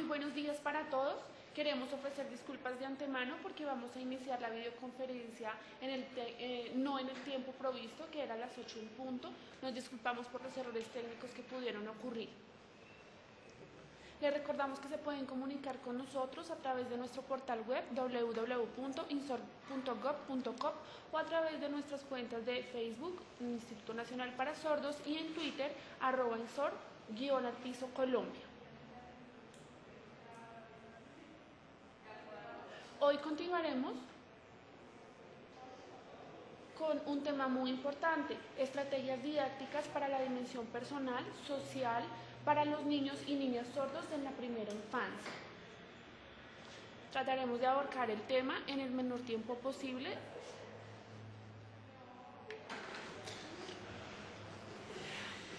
buenos días para todos. Queremos ofrecer disculpas de antemano porque vamos a iniciar la videoconferencia no en el tiempo provisto, que era a las 8 en punto. Nos disculpamos por los errores técnicos que pudieron ocurrir. Les recordamos que se pueden comunicar con nosotros a través de nuestro portal web www.insor.gov.co o a través de nuestras cuentas de Facebook, Instituto Nacional para Sordos, y en Twitter, @insor_Colombia. Hoy continuaremos con un tema muy importante: estrategias didácticas para la dimensión personal, social, para los niños y niñas sordos en la primera infancia. Trataremos de abarcar el tema en el menor tiempo posible.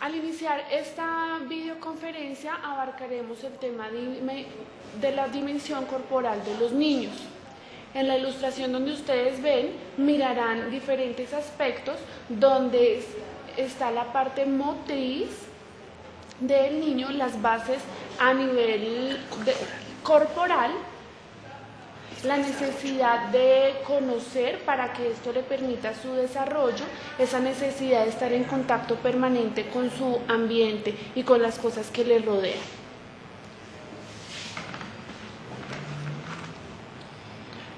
Al iniciar esta videoconferencia abarcaremos el tema de la dimensión corporal de los niños. En la ilustración donde ustedes ven, mirarán diferentes aspectos donde está la parte motriz del niño, las bases a nivel corporal, la necesidad de conocer para que esto le permita su desarrollo, esa necesidad de estar en contacto permanente con su ambiente y con las cosas que le rodean.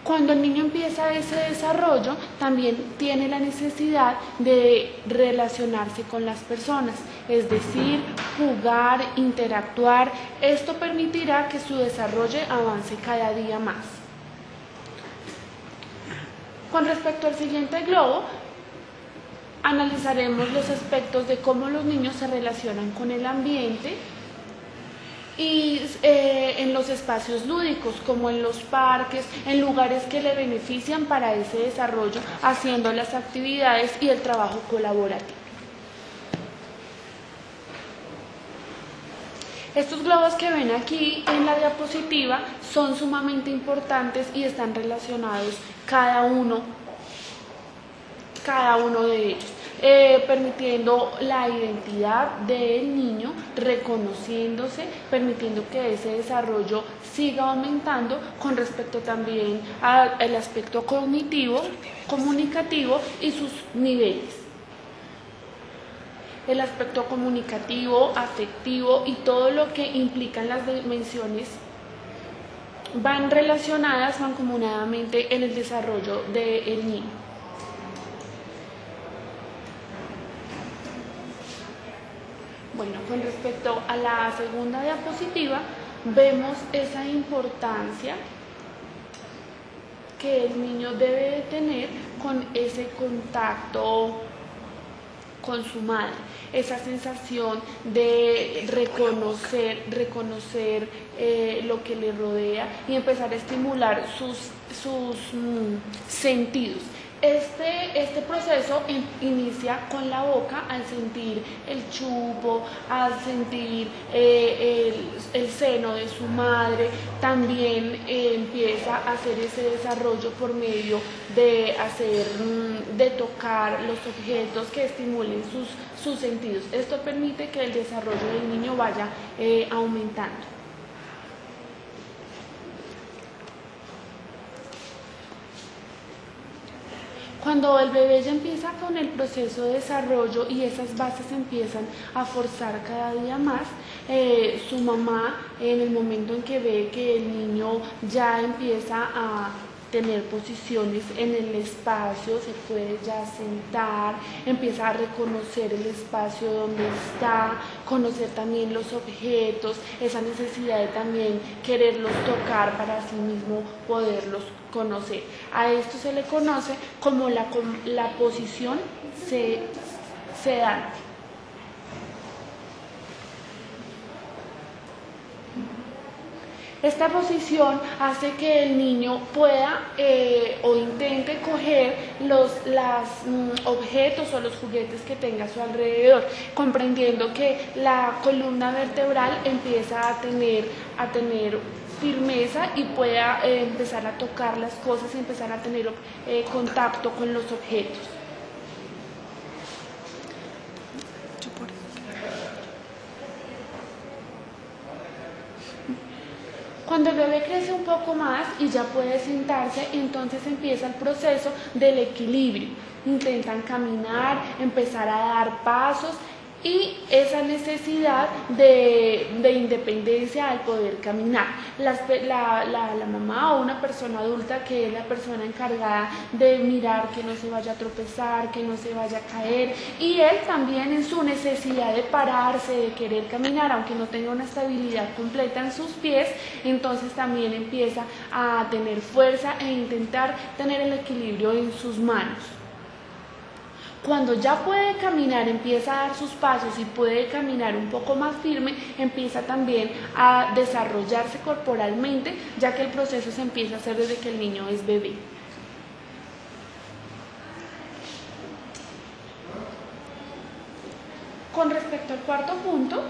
Cuando el niño empieza ese desarrollo, también tiene la necesidad de relacionarse con las personas, es decir, jugar, interactuar. Esto permitirá que su desarrollo avance cada día más. Con respecto al siguiente globo, analizaremos los aspectos de cómo los niños se relacionan con el ambiente y en los espacios lúdicos, como en los parques, en lugares que le benefician para ese desarrollo, haciendo las actividades y el trabajo colaborativo. Estos globos que ven aquí en la diapositiva son sumamente importantes y están relacionados cada uno de ellos, permitiendo la identidad del niño, reconociéndose, permitiendo que ese desarrollo siga aumentando con respecto también al aspecto cognitivo, comunicativo y sus niveles. El aspecto comunicativo, afectivo y todo lo que implican las dimensiones van relacionadas mancomunadamente en el desarrollo del niño. Bueno, con respecto a la segunda diapositiva, vemos esa importancia que el niño debe de tener con ese contacto con su madre, esa sensación de reconocer lo que le rodea y empezar a estimular sus sentidos. Este proceso inicia con la boca, al sentir el chupo, al sentir el seno de su madre. También empieza a hacer ese desarrollo por medio de tocar los objetos que estimulen sus sentidos. Esto permite que el desarrollo del niño vaya aumentando. Cuando el bebé ya empieza con el proceso de desarrollo y esas bases empiezan a forzar cada día más, su mamá, en el momento en que ve que el niño ya empieza a tener posiciones en el espacio, se puede ya sentar, empieza a reconocer el espacio donde está, conocer también los objetos, esa necesidad de también quererlos tocar para sí mismo poderlos conocer. A esto se le conoce como la posición sedante. Esta posición hace que el niño pueda o intente coger los objetos o los juguetes que tenga a su alrededor, comprendiendo que la columna vertebral empieza a tener firmeza y pueda empezar a tocar las cosas y empezar a tener contacto con los objetos. crece un poco más y ya puede sentarse, entonces empieza el proceso del equilibrio. Intentan caminar, empezar a dar pasos y esa necesidad de independencia al poder caminar. La mamá o una persona adulta, que es la persona encargada de mirar que no se vaya a tropezar, que no se vaya a caer, y él también en su necesidad de pararse, de querer caminar, aunque no tenga una estabilidad completa en sus pies, entonces también empieza a tener fuerza e intentar tener el equilibrio en sus manos. Cuando ya puede caminar, empieza a dar sus pasos y puede caminar un poco más firme, empieza también a desarrollarse corporalmente, ya que el proceso se empieza a hacer desde que el niño es bebé. Con respecto al cuarto punto,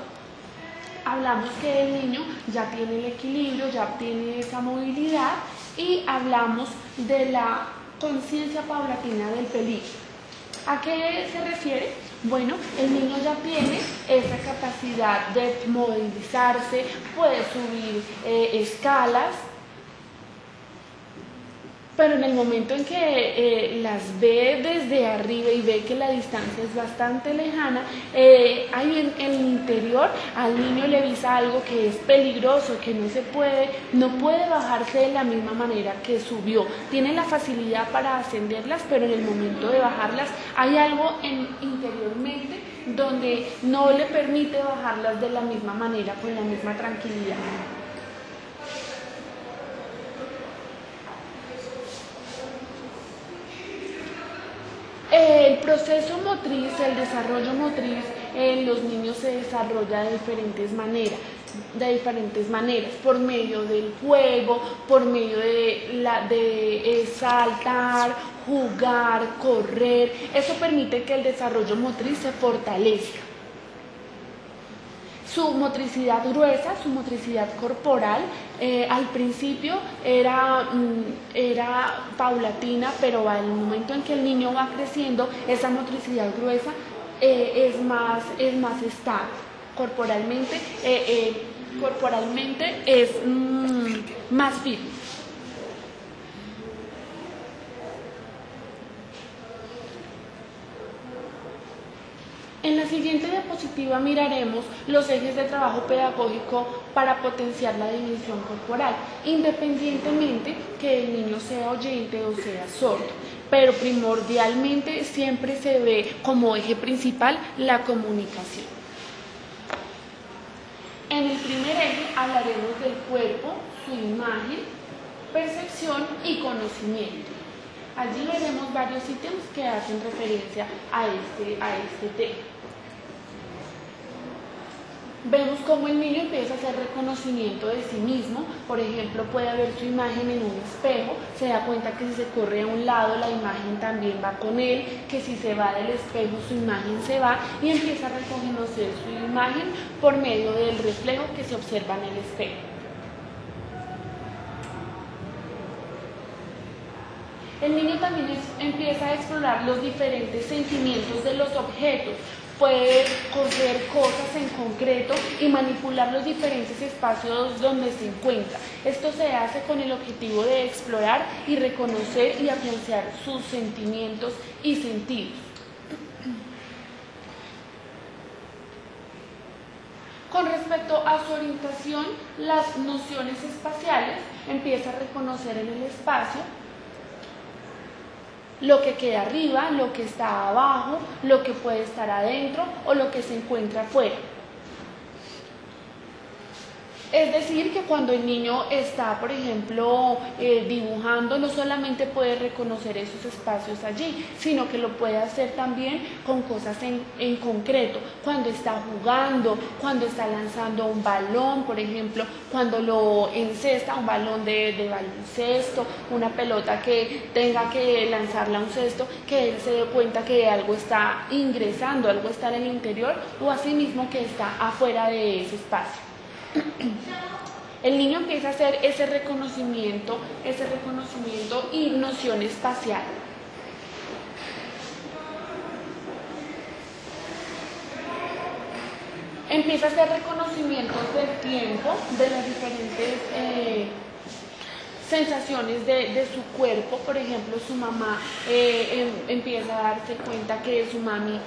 hablamos que el niño ya tiene el equilibrio, ya tiene esa movilidad, y hablamos de la conciencia paulatina del peligro. ¿A qué se refiere? Bueno, el niño ya tiene esa capacidad de movilizarse, puede subir escalas, pero en el momento en que las ve desde arriba y ve que la distancia es bastante lejana, ahí en el interior al niño le avisa algo que es peligroso, que no puede bajarse de la misma manera que subió. Tiene la facilidad para ascenderlas, pero en el momento de bajarlas hay algo interiormente donde no le permite bajarlas de la misma manera, con la misma tranquilidad. El proceso motriz, el desarrollo motriz en los niños se desarrolla de diferentes maneras, por medio del juego, por medio de saltar, jugar, correr. Eso permite que el desarrollo motriz se fortalezca. Su motricidad gruesa, su motricidad corporal, al principio era paulatina, pero al momento en que el niño va creciendo, esa motricidad gruesa es más estable. Corporalmente es más firme. En la siguiente diapositiva miraremos los ejes de trabajo pedagógico para potenciar la dimensión corporal, independientemente que el niño sea oyente o sea sordo, pero primordialmente siempre se ve como eje principal la comunicación. En el primer eje hablaremos del cuerpo, su imagen, percepción y conocimiento. Allí veremos varios ítems que hacen referencia a este tema. Vemos cómo el niño empieza a hacer reconocimiento de sí mismo. Por ejemplo, puede ver su imagen en un espejo, se da cuenta que si se corre a un lado, la imagen también va con él, que si se va del espejo, su imagen se va, y empieza a reconocer su imagen por medio del reflejo que se observa en el espejo. El niño también empieza a explorar los diferentes sentimientos de los objetos. Puede coger cosas en concreto y manipular los diferentes espacios donde se encuentra. Esto se hace con el objetivo de explorar y reconocer y apreciar sus sentimientos y sentidos. Con respecto a su orientación, las nociones espaciales, empieza a reconocer en el espacio lo que queda arriba, lo que está abajo, lo que puede estar adentro o lo que se encuentra afuera. Es decir, que cuando el niño está, por ejemplo, dibujando, no solamente puede reconocer esos espacios allí, sino que lo puede hacer también con cosas en concreto. Cuando está jugando, cuando está lanzando un balón, por ejemplo, cuando lo encesta, un balón de baloncesto, una pelota que tenga que lanzarla a un cesto, que él se dé cuenta que algo está ingresando, algo está en el interior, o asimismo que está afuera de ese espacio. El niño empieza a hacer ese reconocimiento y noción espacial. Empieza a hacer reconocimientos del tiempo, de las diferentes sensaciones de su cuerpo. Por ejemplo, su mamá empieza a darse cuenta que su mami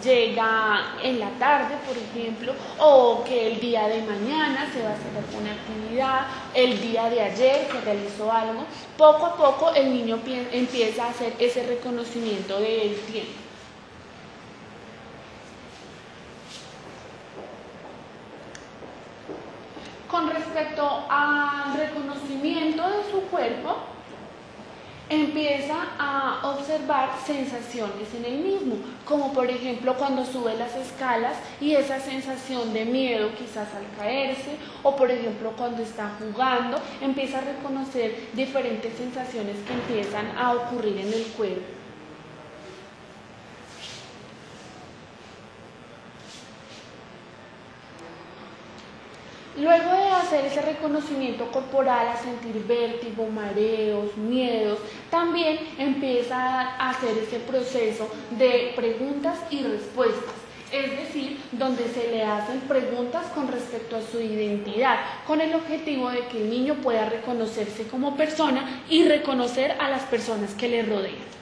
llega en la tarde, por ejemplo, o que el día de mañana se va a hacer alguna actividad, el día de ayer se realizó algo. Poco a poco el niño empieza a hacer ese reconocimiento del tiempo. Con respecto al reconocimiento de su cuerpo, empieza a observar sensaciones en él mismo, como por ejemplo cuando sube las escalas y esa sensación de miedo quizás al caerse, o por ejemplo cuando está jugando, empieza a reconocer diferentes sensaciones que empiezan a ocurrir en el cuerpo. Luego de hacer ese reconocimiento corporal, a sentir vértigo, mareos, miedos, también empieza a hacer ese proceso de preguntas y respuestas. Es decir, donde se le hacen preguntas con respecto a su identidad, con el objetivo de que el niño pueda reconocerse como persona y reconocer a las personas que le rodean.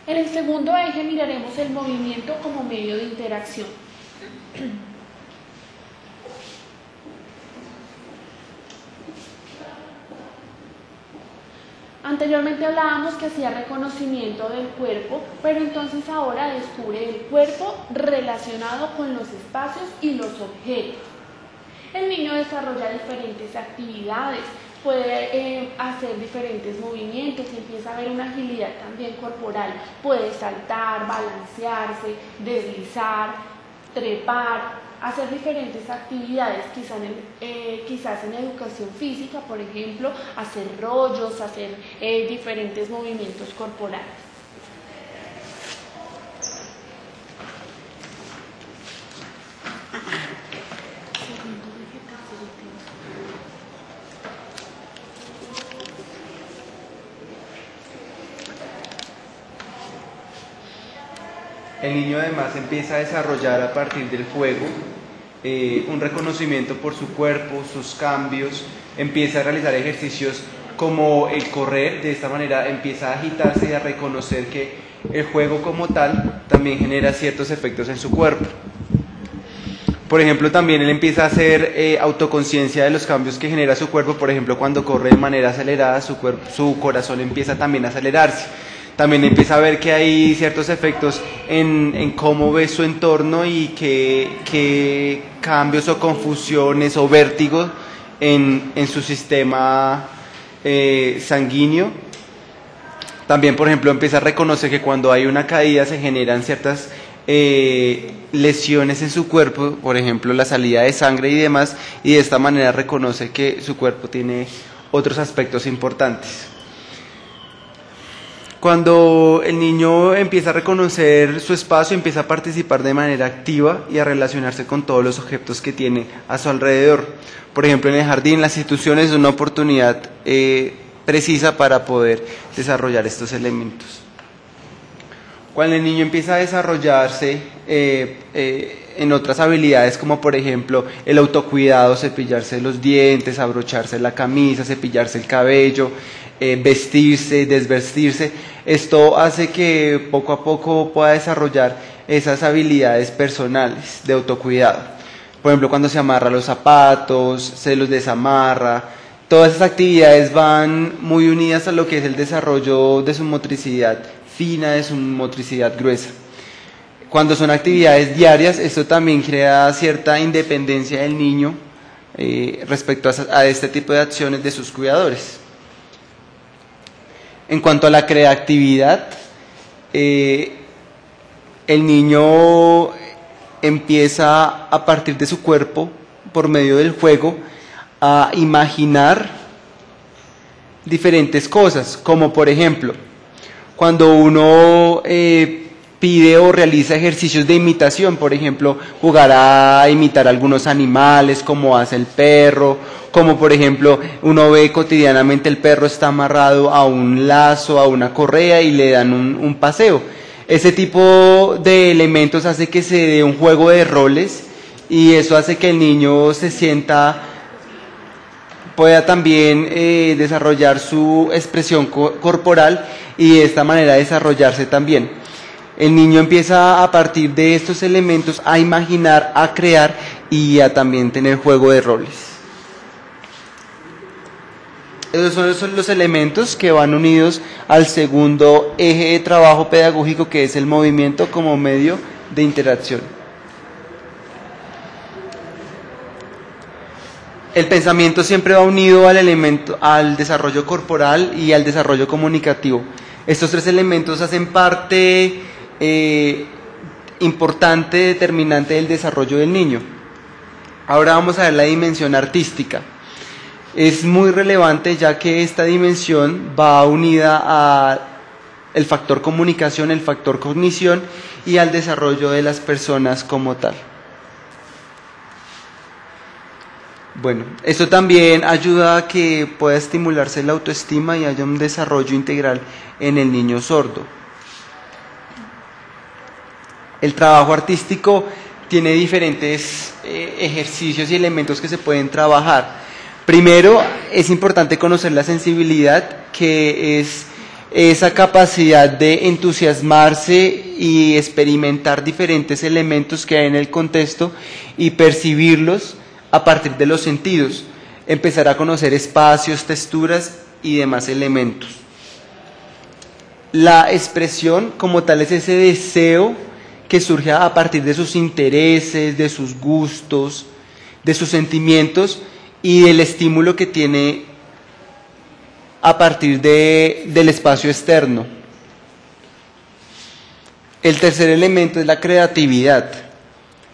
En el segundo eje miraremos el movimiento como medio de interacción. Anteriormente hablábamos que hacía reconocimiento del cuerpo, pero entonces ahora descubre el cuerpo relacionado con los espacios y los objetos. El niño desarrolla diferentes actividades, puede hacer diferentes movimientos, empieza a ver una agilidad también corporal, puede saltar, balancearse, deslizar, trepar, hacer diferentes actividades, quizás en educación física, por ejemplo, hacer rollos, hacer diferentes movimientos corporales. El niño además empieza a desarrollar a partir del juego un reconocimiento por su cuerpo, sus cambios, empieza a realizar ejercicios como el correr, de esta manera empieza a agitarse y a reconocer que el juego como tal también genera ciertos efectos en su cuerpo. Por ejemplo, también él empieza a hacer autoconciencia de los cambios que genera su cuerpo. Por ejemplo, cuando corre de manera acelerada, su corazón empieza también a acelerarse. También empieza a ver que hay ciertos efectos en cómo ve su entorno y qué cambios o confusiones o vértigos en su sistema sanguíneo. También, por ejemplo, empieza a reconocer que cuando hay una caída se generan ciertas lesiones en su cuerpo, por ejemplo la salida de sangre y demás, y de esta manera reconoce que su cuerpo tiene otros aspectos importantes. Cuando el niño empieza a reconocer su espacio, empieza a participar de manera activa y a relacionarse con todos los objetos que tiene a su alrededor. Por ejemplo, en el jardín, las instituciones es una oportunidad precisa para poder desarrollar estos elementos. Cuando el niño empieza a desarrollarse en otras habilidades, como por ejemplo el autocuidado, cepillarse los dientes, abrocharse la camisa, cepillarse el cabello, vestirse, desvestirse, esto hace que poco a poco pueda desarrollar esas habilidades personales de autocuidado. Por ejemplo, cuando se amarra los zapatos, se los desamarra, todas esas actividades van muy unidas a lo que es el desarrollo de su motricidad fina, de su motricidad gruesa. Cuando son actividades diarias, esto también crea cierta independencia del niño respecto a este tipo de acciones de sus cuidadores. En cuanto a la creatividad, el niño empieza a partir de su cuerpo, por medio del juego, a imaginar diferentes cosas, como por ejemplo, cuando uno pide o realiza ejercicios de imitación, por ejemplo, jugar a imitar algunos animales, como hace el perro, como por ejemplo, uno ve cotidianamente el perro está amarrado a un lazo, a una correa y le dan un paseo. Ese tipo de elementos hace que se dé un juego de roles y eso hace que el niño se sienta, pueda también desarrollar su expresión corporal y de esta manera desarrollarse también. El niño empieza a partir de estos elementos a imaginar, a crear y a también tener juego de roles. Esos son los elementos que van unidos al segundo eje de trabajo pedagógico, que es el movimiento como medio de interacción. El pensamiento siempre va unido al desarrollo corporal y al desarrollo comunicativo. Estos tres elementos hacen parte importante, determinante del desarrollo del niño. Ahora vamos a ver la dimensión artística. Es muy relevante, ya que esta dimensión va unida al factor comunicación, el factor cognición y al desarrollo de las personas como tal. Bueno, esto también ayuda a que pueda estimularse la autoestima y haya un desarrollo integral en el niño sordo. El trabajo artístico tiene diferentes ejercicios y elementos que se pueden trabajar. Primero, es importante conocer la sensibilidad, que es esa capacidad de entusiasmarse y experimentar diferentes elementos que hay en el contexto y percibirlos a partir de los sentidos, empezar a conocer espacios, texturas y demás elementos. La expresión como tal es ese deseo que surge a partir de sus intereses, de sus gustos, de sus sentimientos y del estímulo que tiene a partir del espacio externo. El tercer elemento es la creatividad.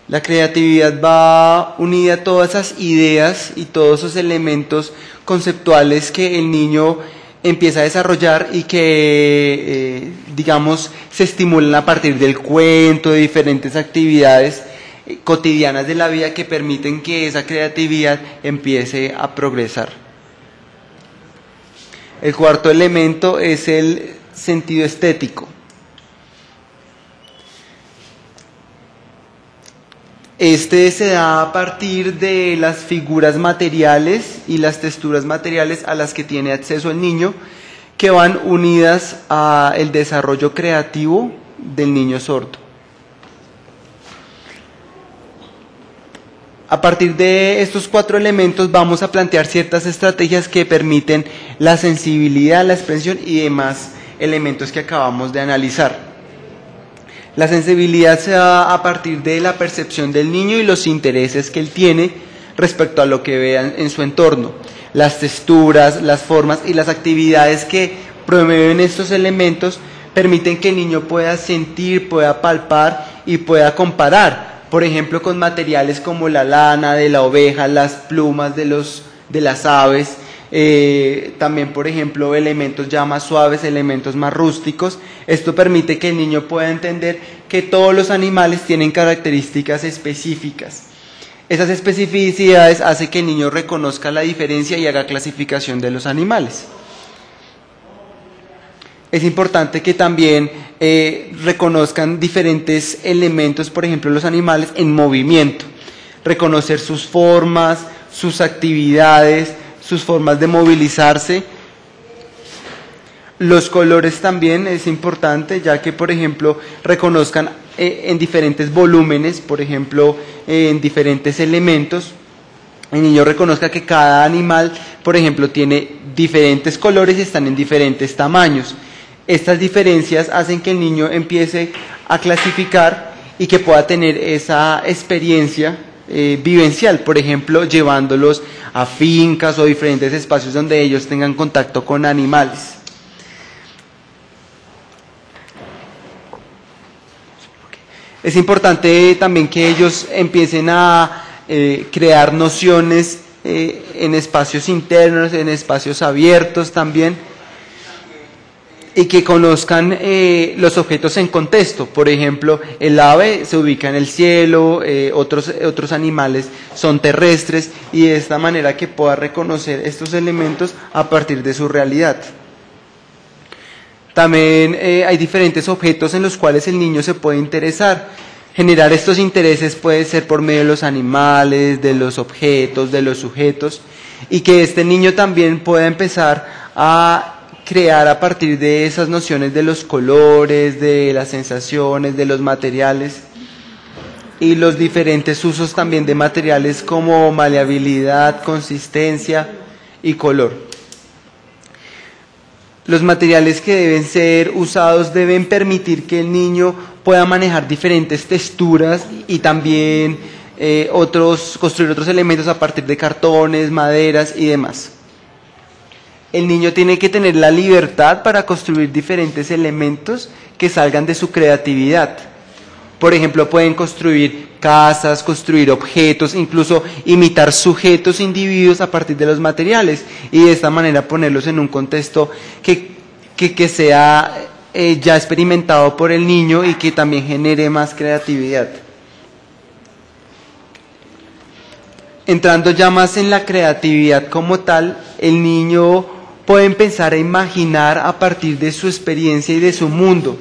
La creatividad va unida a todas esas ideas y todos esos elementos conceptuales que el niño empieza a desarrollar y que, digamos, se estimulan a partir del cuento, de diferentes actividades cotidianas de la vida que permiten que esa creatividad empiece a progresar. El cuarto elemento es el sentido estético. Este se da a partir de las figuras materiales y las texturas materiales a las que tiene acceso el niño, que van unidas al desarrollo creativo del niño sordo. A partir de estos cuatro elementos vamos a plantear ciertas estrategias que permiten la sensibilidad, la expresión y demás elementos que acabamos de analizar. La sensibilidad se da a partir de la percepción del niño y los intereses que él tiene respecto a lo que ve en su entorno. Las texturas, las formas y las actividades que promueven estos elementos permiten que el niño pueda sentir, pueda palpar y pueda comparar, por ejemplo, con materiales como la lana de la oveja, las plumas de las aves, también, por ejemplo, elementos ya más suaves, elementos más rústicos. Esto permite que el niño pueda entender que todos los animales tienen características específicas. Esas especificidades hacen que el niño reconozca la diferencia y haga clasificación de los animales. Es importante que también reconozcan diferentes elementos, por ejemplo, los animales en movimiento, reconocer sus formas, sus actividades, sus formas de movilizarse. Los colores también es importante, ya que, por ejemplo, reconozcan en diferentes volúmenes, por ejemplo, en diferentes elementos. El niño reconozca que cada animal, por ejemplo, tiene diferentes colores y están en diferentes tamaños. Estas diferencias hacen que el niño empiece a clasificar y que pueda tener esa experiencia vivencial, por ejemplo, llevándolos a fincas o diferentes espacios donde ellos tengan contacto con animales. Es importante también que ellos empiecen a crear nociones en espacios internos, en espacios abiertos también, y que conozcan los objetos en contexto. Por ejemplo, el ave se ubica en el cielo, otros animales son terrestres, y de esta manera que pueda reconocer estos elementos a partir de su realidad. También hay diferentes objetos en los cuales el niño se puede interesar. Generar estos intereses puede ser por medio de los animales, de los objetos, de los sujetos, y que este niño también pueda empezar a crear a partir de esas nociones de los colores, de las sensaciones, de los materiales y los diferentes usos también de materiales como maleabilidad, consistencia y color. Los materiales que deben ser usados deben permitir que el niño pueda manejar diferentes texturas y también construir otros elementos a partir de cartones, maderas y demás. El niño tiene que tener la libertad para construir diferentes elementos que salgan de su creatividad. Por ejemplo, pueden construir casas, construir objetos, incluso imitar sujetos, individuos a partir de los materiales y de esta manera ponerlos en un contexto que sea ya experimentado por el niño y que también genere más creatividad. Entrando ya más en la creatividad como tal, el niño puede empezar a imaginar a partir de su experiencia y de su mundo,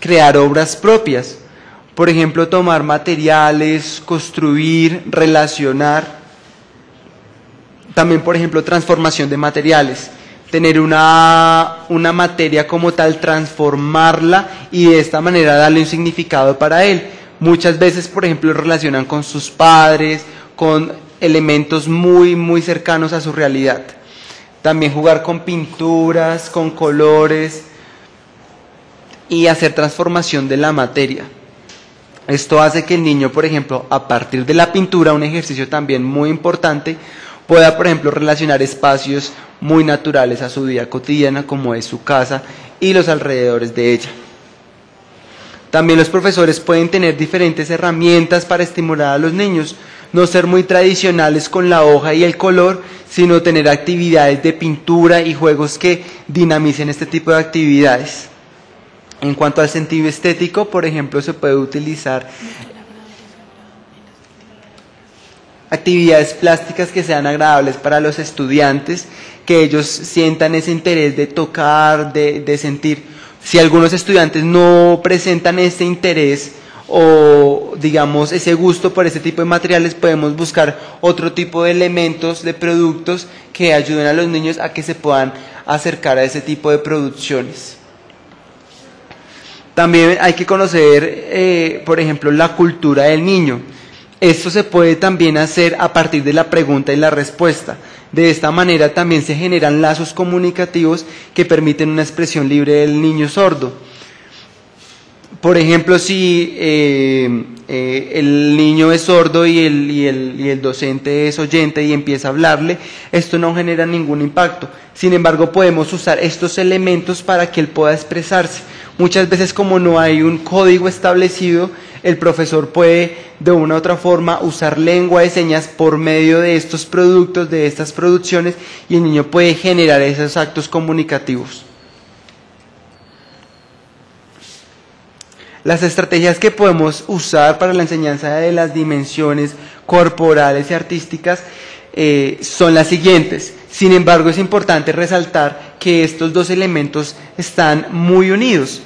crear obras propias. Por ejemplo, tomar materiales, construir, relacionar. También, por ejemplo, transformación de materiales. Tener una materia como tal, transformarla y de esta manera darle un significado para él. Muchas veces, por ejemplo, lo relacionan con sus padres, con elementos muy, muy cercanos a su realidad. También jugar con pinturas, con colores y hacer transformación de la materia. Esto hace que el niño, por ejemplo, a partir de la pintura, un ejercicio también muy importante, pueda, por ejemplo, relacionar espacios muy naturales a su vida cotidiana, como es su casa y los alrededores de ella. También los profesores pueden tener diferentes herramientas para estimular a los niños, no ser muy tradicionales con la hoja y el color, sino tener actividades de pintura y juegos que dinamicen este tipo de actividades. En cuanto al sentido estético, por ejemplo, se puede utilizar actividades plásticas que sean agradables para los estudiantes, que ellos sientan ese interés de tocar, de sentir. Si algunos estudiantes no presentan este interés o digamos ese gusto por este tipo de materiales, podemos buscar otro tipo de elementos, de productos que ayuden a los niños a que se puedan acercar a ese tipo de producciones. También hay que conocer, por ejemplo, la cultura del niño. Esto se puede también hacer a partir de la pregunta y la respuesta. De esta manera también se generan lazos comunicativos que permiten una expresión libre del niño sordo. Por ejemplo, si el niño es sordo y el docente es oyente y empieza a hablarle, esto no genera ningún impacto. Sin embargo, podemos usar estos elementos para que él pueda expresarse. Muchas veces, como no hay un código establecido, el profesor puede de una u otra forma usar lengua de señas por medio de estos productos, de estas producciones, y el niño puede generar esos actos comunicativos. Las estrategias que podemos usar para la enseñanza de las dimensiones corporales y artísticas son las siguientes. Sin embargo, es importante resaltar que estos dos elementos están muy unidos.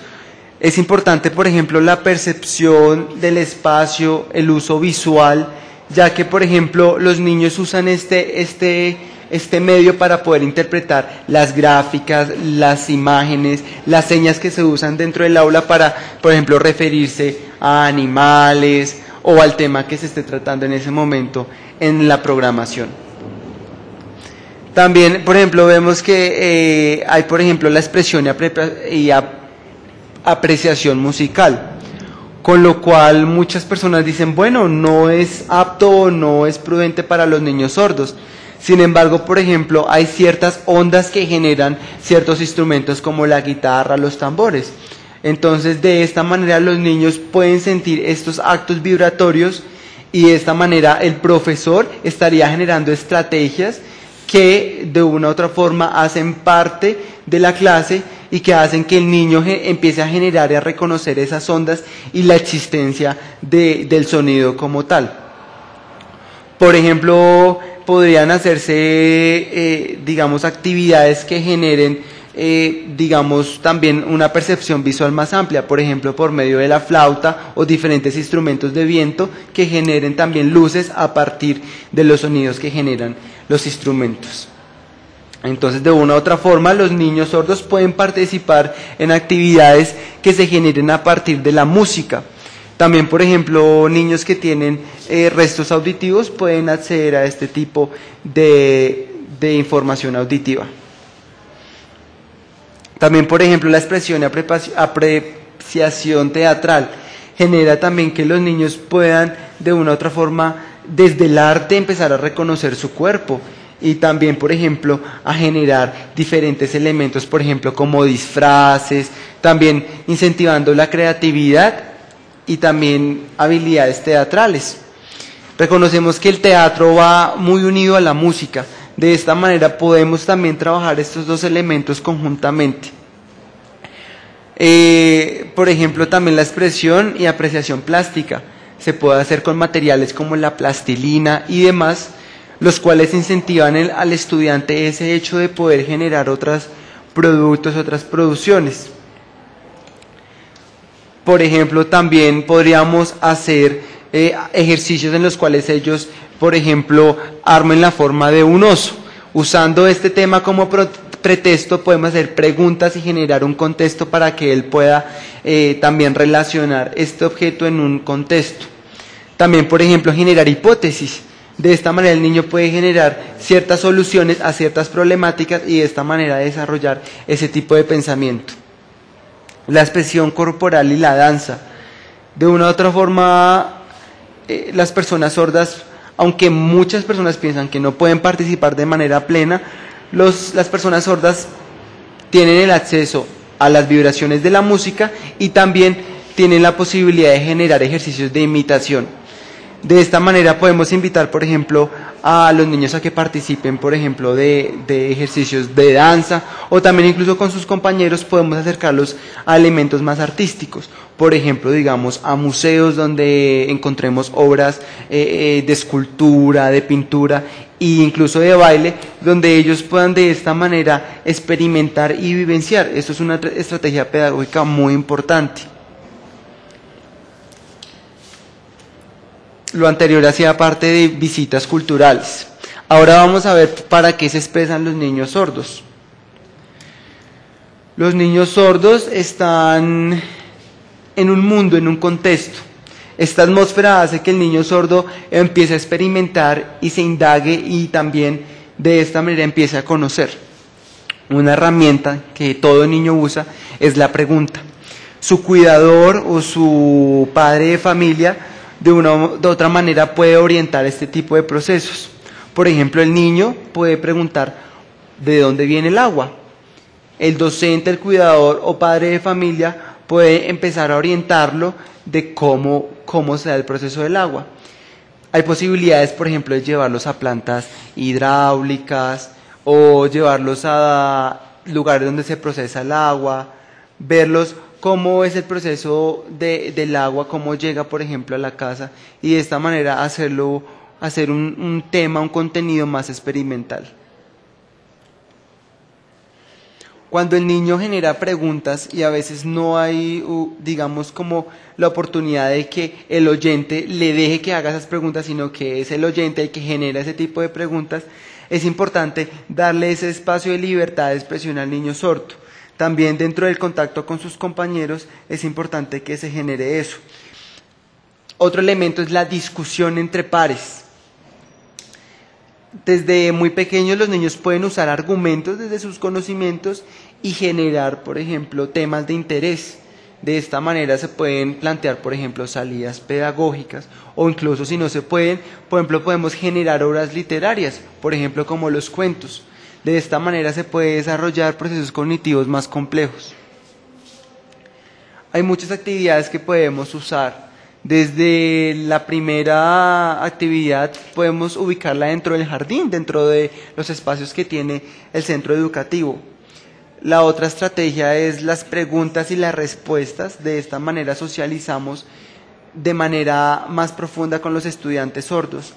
Es importante, por ejemplo, la percepción del espacio, el uso visual, ya que, por ejemplo, los niños usan este medio para poder interpretar las gráficas, las imágenes, las señas que se usan dentro del aula para, por ejemplo, referirse a animales o al tema que se esté tratando en ese momento en la programación. También, por ejemplo, vemos que hay, por ejemplo, la expresión y apreciación musical, con lo cual muchas personas dicen, bueno, no es apto o no es prudente para los niños sordos. Sin embargo, por ejemplo, hay ciertas ondas que generan ciertos instrumentos como la guitarra, los tambores. Entonces, de esta manera los niños pueden sentir estos actos vibratorios y de esta manera el profesor estaría generando estrategias que de una u otra forma hacen parte de la clase y que hacen que el niño empiece a generar y a reconocer esas ondas y la existencia del sonido como tal. Por ejemplo, podrían hacerse, digamos, actividades que generen digamos, también una percepción visual más amplia, por ejemplo, por medio de la flauta o diferentes instrumentos de viento que generen también luces a partir de los sonidos que generan los instrumentos. Entonces, de una u otra forma, los niños sordos pueden participar en actividades que se generen a partir de la música. También, por ejemplo, niños que tienen restos auditivos pueden acceder a este tipo de información auditiva. También, por ejemplo, la expresión y apreciación teatral genera también que los niños puedan, de una u otra forma, desde el arte empezar a reconocer su cuerpo. Y también, por ejemplo, a generar diferentes elementos, por ejemplo, como disfraces, también incentivando la creatividad y también habilidades teatrales. Reconocemos que el teatro va muy unido a la música. De esta manera podemos también trabajar estos dos elementos conjuntamente. Por ejemplo, también la expresión y apreciación plástica se puede hacer con materiales como la plastilina y demás, los cuales incentivan al estudiante ese hecho de poder generar otros productos, otras producciones. Por ejemplo, también podríamos hacer ejercicios en los cuales ellos, por ejemplo, armen la forma de un oso. Usando este tema como pretexto, podemos hacer preguntas y generar un contexto para que él pueda también relacionar este objeto en un contexto. También, por ejemplo, generar hipótesis. De esta manera el niño puede generar ciertas soluciones a ciertas problemáticas y de esta manera desarrollar ese tipo de pensamiento. La expresión corporal y la danza. De una u otra forma, las personas sordas, aunque muchas personas piensan que no pueden participar de manera plena, las personas sordas tienen el acceso a las vibraciones de la música y también tienen la posibilidad de generar ejercicios de imitación. De esta manera podemos invitar, por ejemplo, a los niños a que participen, por ejemplo, de ejercicios de danza, o también incluso con sus compañeros podemos acercarlos a elementos más artísticos. Por ejemplo, digamos, a museos donde encontremos obras de escultura, de pintura e incluso de baile, donde ellos puedan de esta manera experimentar y vivenciar. Esto es una estrategia pedagógica muy importante. Lo anterior hacía parte de visitas culturales. Ahora vamos a ver para qué se expresan los niños sordos. Los niños sordos están en un mundo, en un contexto. Esta atmósfera hace que el niño sordo empiece a experimentar y se indague y también de esta manera empiece a conocer. Una herramienta que todo niño usa es la pregunta. Su cuidador o su padre de familia de otra manera puede orientar este tipo de procesos. Por ejemplo, el niño puede preguntar ¿de dónde viene el agua? El docente, el cuidador o padre de familia puede empezar a orientarlo de cómo se da el proceso del agua. Hay posibilidades, por ejemplo, de llevarlos a plantas hidráulicas o llevarlos a lugares donde se procesa el agua, verlos cómo es el proceso del agua, cómo llega, por ejemplo, a la casa, y de esta manera hacer un tema, un contenido más experimental. Cuando el niño genera preguntas y a veces no hay, digamos, como la oportunidad de que el oyente le deje que haga esas preguntas, sino que es el oyente el que genera ese tipo de preguntas, es importante darle ese espacio de libertad de expresión al niño sordo. También dentro del contacto con sus compañeros es importante que se genere eso. Otro elemento es la discusión entre pares. Desde muy pequeños los niños pueden usar argumentos desde sus conocimientos y generar, por ejemplo, temas de interés. De esta manera se pueden plantear, por ejemplo, salidas pedagógicas o incluso si no se pueden, por ejemplo, podemos generar obras literarias, por ejemplo, como los cuentos. De esta manera se puede desarrollar procesos cognitivos más complejos. Hay muchas actividades que podemos usar. Desde la primera actividad podemos ubicarla dentro del jardín, dentro de los espacios que tiene el centro educativo. La otra estrategia es las preguntas y las respuestas. De esta manera socializamos de manera más profunda con los estudiantes sordos.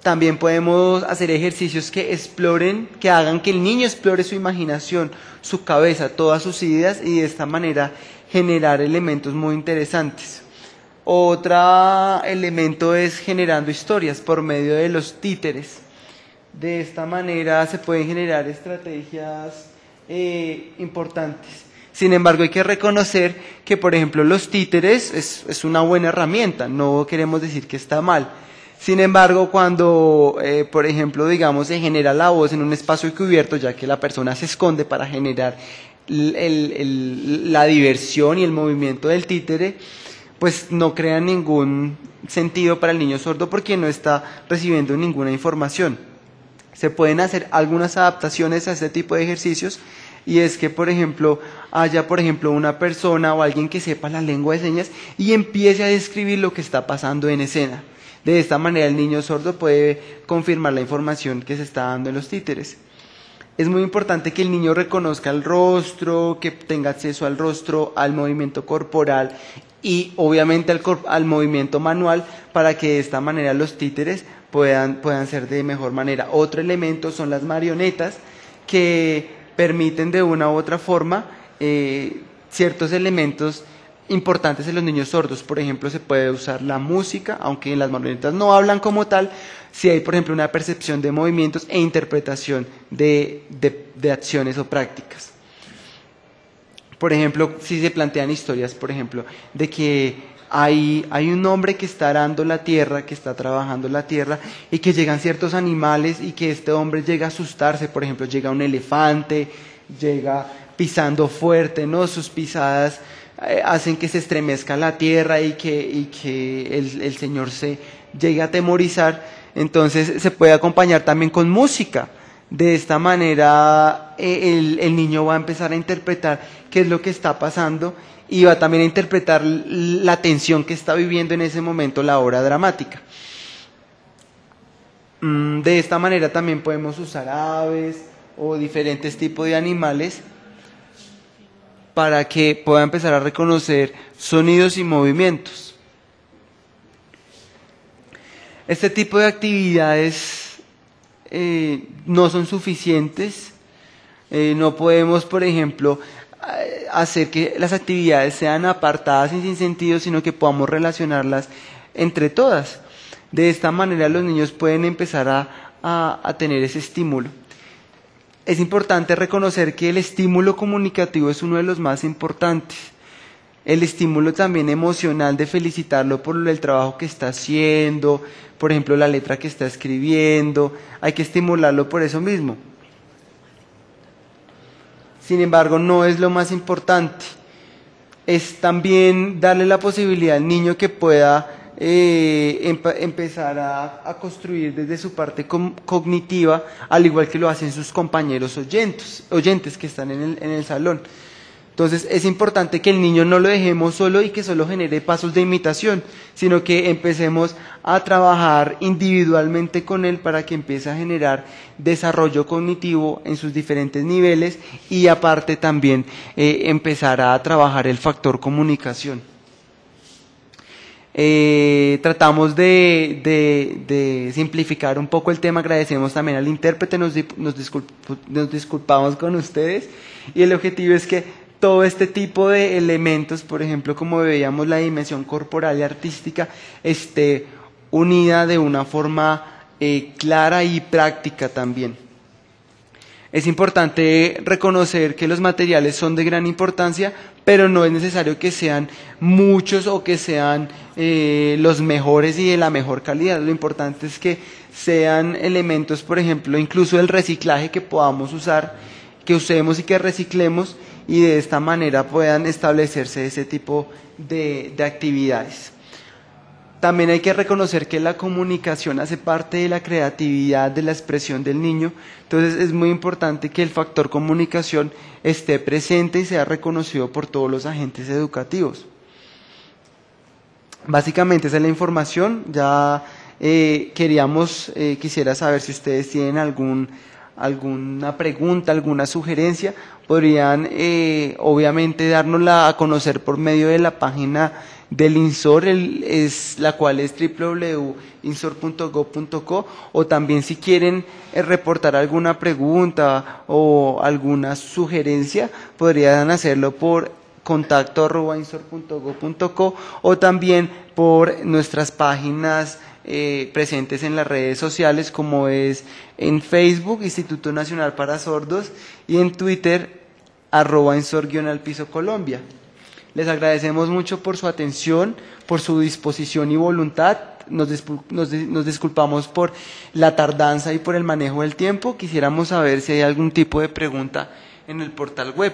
También podemos hacer ejercicios que exploren, que hagan que el niño explore su imaginación, su cabeza, todas sus ideas, y de esta manera generar elementos muy interesantes. Otro elemento es generando historias por medio de los títeres. De esta manera se pueden generar estrategias importantes. Sin embargo, hay que reconocer que, por ejemplo, los títeres es una buena herramienta, no queremos decir que está mal. Sin embargo, cuando, por ejemplo, digamos, se genera la voz en un espacio cubierto, ya que la persona se esconde para generar la diversión y el movimiento del títere, pues no crea ningún sentido para el niño sordo porque no está recibiendo ninguna información. Se pueden hacer algunas adaptaciones a este tipo de ejercicios, y es que, por ejemplo, haya, por ejemplo, una persona o alguien que sepa la lengua de señas y empiece a describir lo que está pasando en escena. De esta manera el niño sordo puede confirmar la información que se está dando en los títeres. Es muy importante que el niño reconozca el rostro, que tenga acceso al rostro, al movimiento corporal y obviamente al movimiento manual, para que de esta manera los títeres puedan ser de mejor manera. Otro elemento son las marionetas, que permiten de una u otra forma ciertos elementos importantes en los niños sordos. Por ejemplo, se puede usar la música, aunque en las marionetas no hablan como tal, si hay, por ejemplo, una percepción de movimientos e interpretación de acciones o prácticas. Por ejemplo, si se plantean historias, por ejemplo, de que hay un hombre que está arando la tierra, que está trabajando la tierra, y que llegan ciertos animales y que este hombre llega a asustarse. Por ejemplo, llega un elefante, llega pisando fuerte, ¿no? Sus pisadas hacen que se estremezca la tierra y que el señor se llegue a atemorizar. Entonces se puede acompañar también con música. De esta manera el niño va a empezar a interpretar qué es lo que está pasando y va también a interpretar la tensión que está viviendo en ese momento la obra dramática. De esta manera también podemos usar aves o diferentes tipos de animales para que pueda empezar a reconocer sonidos y movimientos. Este tipo de actividades no son suficientes. No podemos, por ejemplo, hacer que las actividades sean apartadas y sin sentido, sino que podamos relacionarlas entre todas. De esta manera los niños pueden empezar a tener ese estímulo. Es importante reconocer que el estímulo comunicativo es uno de los más importantes. El estímulo también emocional, de felicitarlo por el trabajo que está haciendo, por ejemplo, la letra que está escribiendo, hay que estimularlo por eso mismo. Sin embargo, no es lo más importante. Es también darle la posibilidad al niño que pueda empezar a construir desde su parte cognitiva, al igual que lo hacen sus compañeros oyentes que están en el salón. Entonces es importante que el niño no lo dejemos solo y que solo genere pasos de imitación, sino que empecemos a trabajar individualmente con él para que empiece a generar desarrollo cognitivo en sus diferentes niveles, y aparte también empezar a trabajar el factor comunicación. Tratamos de simplificar un poco el tema. Agradecemos también al intérprete, nos disculpamos con ustedes, y el objetivo es que todo este tipo de elementos, por ejemplo, como veíamos la dimensión corporal y artística, esté unida de una forma clara y práctica también. Es importante reconocer que los materiales son de gran importancia, pero no es necesario que sean muchos o que sean los mejores y de la mejor calidad. Lo importante es que sean elementos, por ejemplo, incluso el reciclaje, que podamos usar, que usemos y que reciclemos, y de esta manera puedan establecerse ese tipo de actividades. También hay que reconocer que la comunicación hace parte de la creatividad, de la expresión del niño. Entonces es muy importante que el factor comunicación esté presente y sea reconocido por todos los agentes educativos. Básicamente esa es la información. Ya quisiera saber si ustedes tienen alguna pregunta, alguna sugerencia. Podrían obviamente dárnosla a conocer por medio de la página del INSOR, la cual es www.insor.gov.co, o también si quieren reportar alguna pregunta o alguna sugerencia, podrían hacerlo por contacto@insor.gov.co o también por nuestras páginas presentes en las redes sociales, como es en Facebook, Instituto Nacional para Sordos, y en Twitter, @insor_Colombia. Les agradecemos mucho por su atención, por su disposición y voluntad. Nos disculpamos por la tardanza y por el manejo del tiempo. Quisiéramos saber si hay algún tipo de pregunta en el portal web.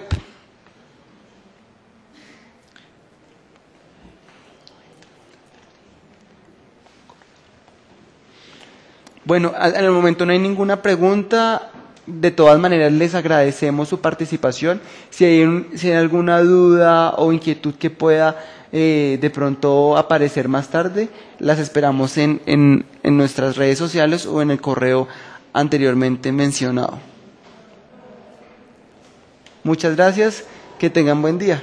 Bueno, en el momento no hay ninguna pregunta. De todas maneras, les agradecemos su participación. Si hay alguna duda o inquietud que pueda de pronto aparecer más tarde, las esperamos en nuestras redes sociales o en el correo anteriormente mencionado. Muchas gracias, que tengan buen día.